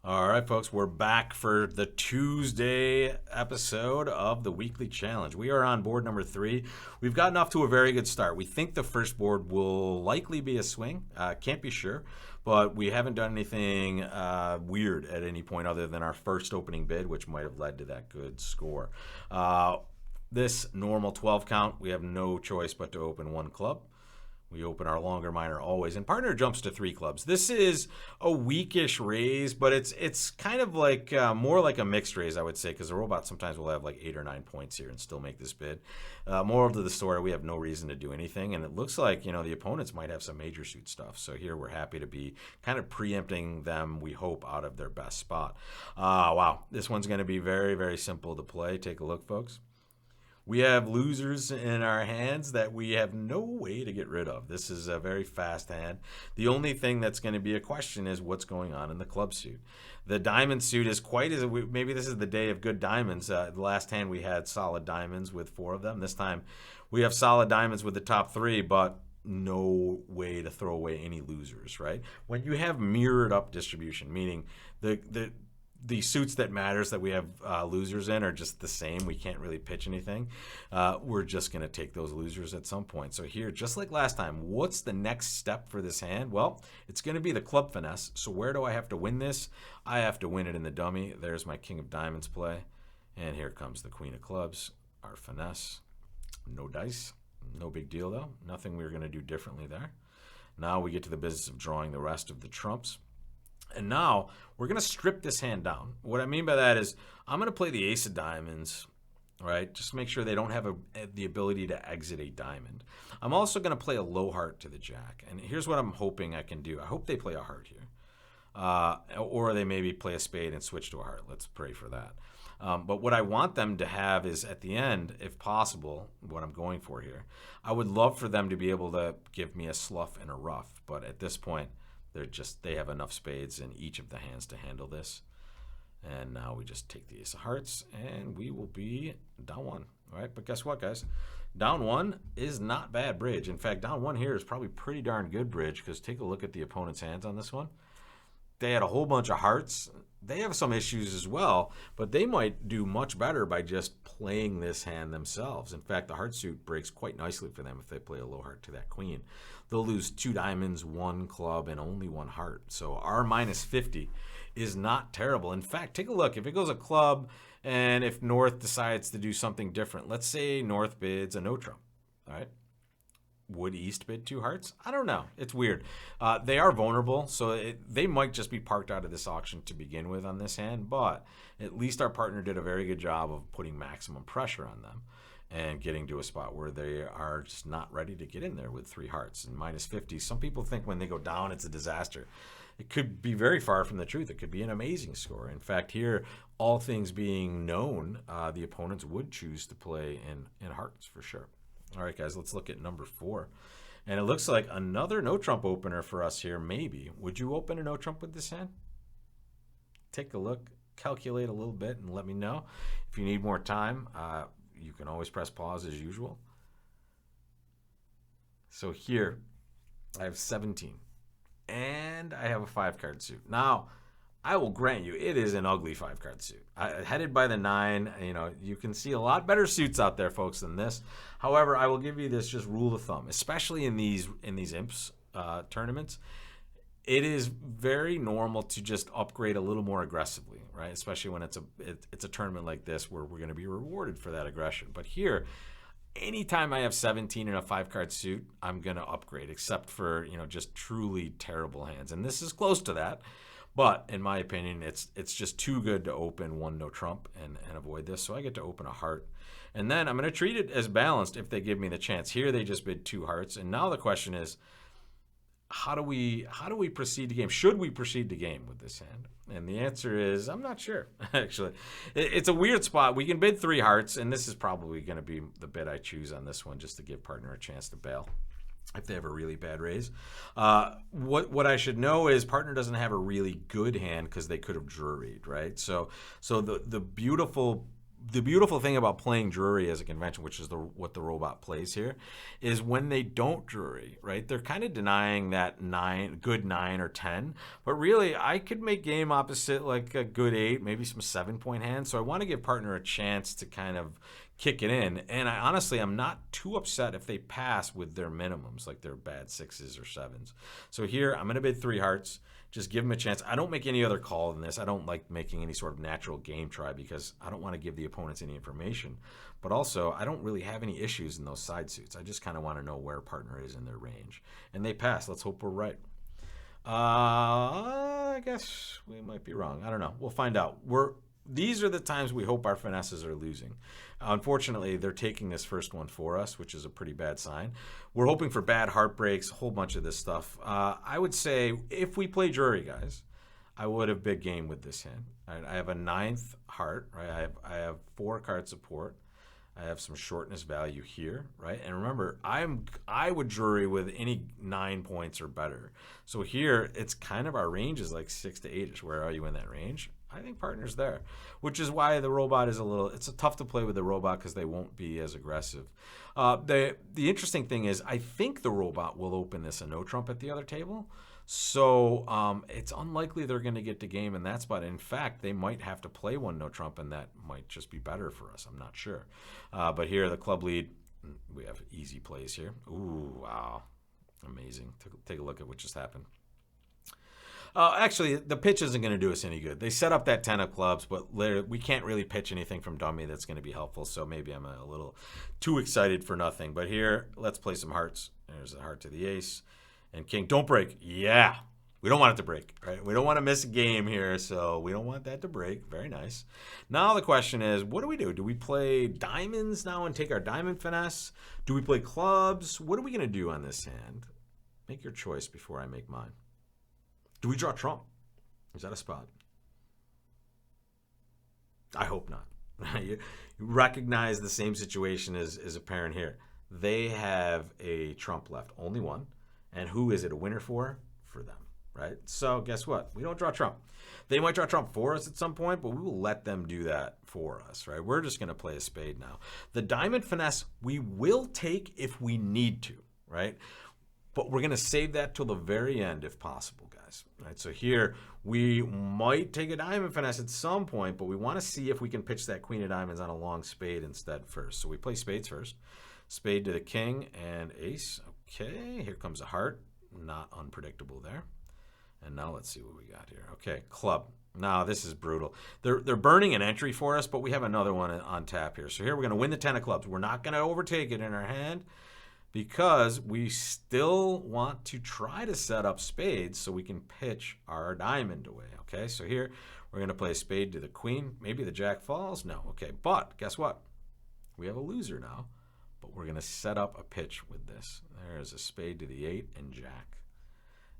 All right, folks, we're back for the Tuesday episode of the weekly challenge. We are on board number 3. We've gotten off to a very good start. We think the first board will likely be a swing. Can't be sure, but we haven't done anything weird at any point other than our first opening bid, which might have led to that good score. This normal 12 count, we have no choice but to open one club. We open our longer minor always, and partner jumps to 3 clubs. This is a weakish raise, but it's kind of like more like a mixed raise, I would say, because the robot sometimes will have like 8 or 9 points here and still make this bid. Moral to the story: we have no reason to do anything, and it looks like the opponents might have some major suit stuff. So here we're happy to be kind of preempting them. We hope out of their best spot. Wow, this one's going to be very, very simple to play. Take a look, folks. We have losers in our hands that we have no way to get rid of. This is a very fast hand. The only thing that's going to be a question is what's going on in the club suit. The diamond suit is quite as maybe this is the day of good diamonds. The last hand we had solid diamonds with 4 of them. This time we have solid diamonds with the top 3, but no way to throw away any losers, right? When you have mirrored up distribution, meaning the suits that matters that we have losers in are just the same. We can't really pitch anything. We're just going to take those losers at some point. So here, just like last time, what's the next step for this hand? Well, it's going to be the club finesse. So where do I have to win this? I have to win it in the dummy. There's my king of diamonds play. And here comes the queen of clubs, our finesse. No dice. No big deal, though. Nothing we're going to do differently there. Now we get to the business of drawing the rest of the trumps. And now we're going to strip this hand down. What I mean by that is I'm going to play the ace of diamonds, right? Just to make sure they don't have the ability to exit a diamond. I'm also going to play a low heart to the jack. And here's what I'm hoping I can do. I hope they play a heart here. Or they maybe play a spade and switch to a heart. Let's pray for that. But what I want them to have is at the end, if possible, what I'm going for here, I would love for them to be able to give me a slough and a ruff. But at this point, they have enough spades in each of the hands to handle this. And now we just take the ace of hearts, and we will be down 1. All right, but guess what, guys? Down 1 is not bad bridge. In fact, down 1 here is probably pretty darn good bridge, because take a look at the opponent's hands on this one. They had a whole bunch of hearts. They have some issues as well, but they might do much better by just playing this hand themselves. In fact, the heart suit breaks quite nicely for them if they play a low heart to that queen. They'll lose 2 diamonds, 1 club, and only 1 heart. So our minus 50 is not terrible. In fact, take a look. If it goes a club and if North decides to do something different, let's say North bids a no trump, all right? Would East bid 2 hearts? I don't know. It's weird. They are vulnerable, so they might just be parked out of this auction to begin with on this hand, but at least our partner did a very good job of putting maximum pressure on them and getting to a spot where they are just not ready to get in there with 3 hearts. And minus 50, some people think when they go down it's a disaster. It could be very far from the truth. It could be an amazing score. In fact, here, all things being known, the opponents would choose to play in hearts for sure. All right, guys, let's look at number 4. And it looks like another no-trump opener for us here, maybe. Would you open a no-trump with this hand? Take a look, calculate a little bit, and let me know. If you need more time, you can always press pause as usual. So here, I have 17. And I have a 5-card suit. Now, I will grant you, it is an ugly 5-card suit. Headed by the 9, you can see a lot better suits out there, folks, than this. However, I will give you this just rule of thumb, especially in these imps tournaments. It is very normal to just upgrade a little more aggressively, right? Especially when it's a tournament like this where we're going to be rewarded for that aggression. But here, anytime I have 17 in a 5-card suit, I'm going to upgrade, except for just truly terrible hands. And this is close to that. But in my opinion, it's just too good to open 1 no trump and avoid this. So I get to open a heart. And then I'm going to treat it as balanced if they give me the chance. Here they just bid 2 hearts. And now the question is, how do we proceed to game? Should we proceed to game with this hand? And the answer is, I'm not sure, actually. It's a weird spot. We can bid 3 hearts, and this is probably going to be the bid I choose on this one just to give partner a chance to bail if they have a really bad raise. What I should know is partner doesn't have a really good hand because they could have juried, right? So the beautiful the beautiful thing about playing Drury as a convention, which is what the robot plays here, is when they don't Drury, right? They're kind of denying that good 9 or 10. But really, I could make game opposite like a good 8, maybe some 7-point hands. So I want to give partner a chance to kind of kick it in. And I honestly, I'm not too upset if they pass with their minimums, like their bad 6s or 7s. So here, I'm going to bid 3 hearts. Just give them a chance. I don't make any other call in this. I don't like making any sort of natural game try because I don't want to give the opponents any information. But also, I don't really have any issues in those side suits. I just kind of want to know where partner is in their range. And they pass. Let's hope we're right. I guess we might be wrong. I don't know. We'll find out. These are the times we hope our finesses are losing. Unfortunately, they're taking this first one for us, which is a pretty bad sign. We're hoping for bad heartbreaks, a whole bunch of this stuff. I would say if we play Drury, guys, I would have big game with this hand. Right? I have a 9th heart. Right? I have 4 card support. I have some shortness value here, right? And remember, I would Drury with any 9 points or better. So here, it's kind of our range is like 6 to 8ish. Where are you in that range? I think partner's there, which is why the robot is it's tough to play with the robot because they won't be as aggressive. The interesting thing is I think the robot will open this a no trump at the other table. So it's unlikely they're going to get to game in that spot. In fact, they might have to play one no trump, and that might just be better for us. I'm not sure. But here, the club lead, we have easy plays here. Ooh, wow. Amazing. Take a look at what just happened. Actually, the pitch isn't going to do us any good. They set up that 10 of clubs, but we can't really pitch anything from dummy that's going to be helpful, so maybe I'm a little too excited for nothing. But here, let's play some hearts. There's a heart to the ace. And king, don't break. Yeah, we don't want it to break, right? We don't want to miss a game here, so we don't want that to break. Very nice. Now the question is, what do we do? Do we play diamonds now and take our diamond finesse? Do we play clubs? What are we going to do on this hand? Make your choice before I make mine. Do we draw trump? Is that a spot? I hope not. You recognize the same situation as apparent here. They have a trump left, only one. And who is it a winner for? For them, right? So guess what? We don't draw trump. They might draw trump for us at some point, but we will let them do that for us, right? We're just going to play a spade now. The diamond finesse, we will take if we need to, right? But we're going to save that till the very end if possible, guys. Right? So here, we might take a diamond finesse at some point, but we want to see if we can pitch that queen of diamonds on a long spade instead first. So we play spades first. Spade to the king and ace. Okay, here comes a heart. Not unpredictable there. And now let's see what we got here. Okay, club. Now this is brutal. They're burning an entry for us, but we have another one on tap here. So here we're going to win the 10 of clubs. We're not going to overtake it in our hand because we still want to try to set up spades so we can pitch our diamond away. Okay, so here we're going to play a spade to the queen. Maybe the jack falls. No, okay, but guess what? We have a loser now. But we're going to set up a pitch with this. There's a spade to the 8 and jack.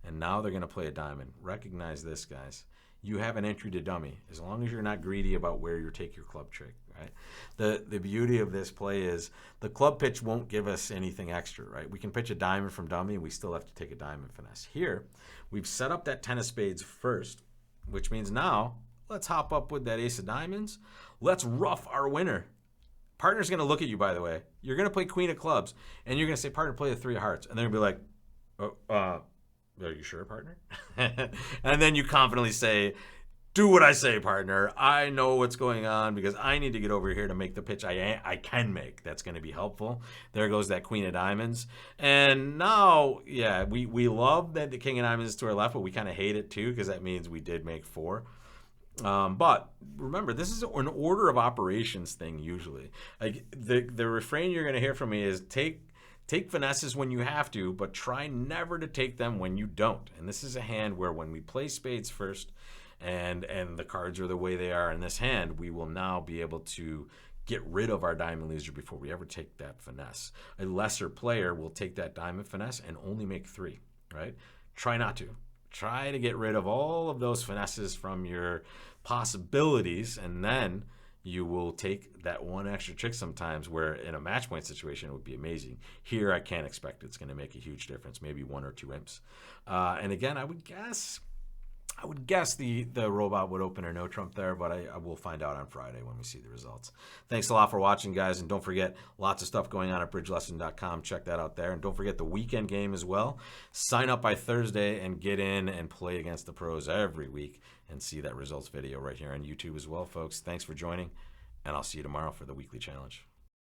And now they're going to play a diamond. Recognize this, guys. You have an entry to dummy, as long as you're not greedy about where you take your club trick, right? The beauty of this play is the club pitch won't give us anything extra, right? We can pitch a diamond from dummy, and we still have to take a diamond finesse. Here, we've set up that 10 of spades first, which means now, let's hop up with that ace of diamonds. Let's rough our winner. Partner's going to look at you, by the way. You're going to play queen of clubs, and you're going to say, partner, play the 3 of hearts. And they're going to be like, are you sure, partner? And then you confidently say, do what I say, partner. I know what's going on because I need to get over here to make the pitch I can make. That's going to be helpful. There goes that queen of diamonds. And now, yeah, we love that the king of diamonds is to our left, but we kind of hate it too because that means we did make 4. But remember, this is an order of operations thing usually. Like the refrain you're going to hear from me is take finesses when you have to, but try never to take them when you don't. And this is a hand where when we play spades first and the cards are the way they are in this hand, we will now be able to get rid of our diamond loser before we ever take that finesse. A lesser player will take that diamond finesse and only make 3, right? Try not to. Try to get rid of all of those finesses from your possibilities, and then you will take that one extra trick sometimes where in a match point situation it would be amazing. Here I can't expect it's going to make a huge difference, maybe 1 or 2 imps. And again, I would guess I would guess the robot would open a no trump there, but I will find out on Friday when we see the results. Thanks a lot for watching, guys, and don't forget, lots of stuff going on at bridgelesson.com. Check that out there, and don't forget the weekend game as well. Sign up by Thursday and get in and play against the pros every week and see that results video right here on YouTube as well, folks. Thanks for joining, and I'll see you tomorrow for the weekly challenge.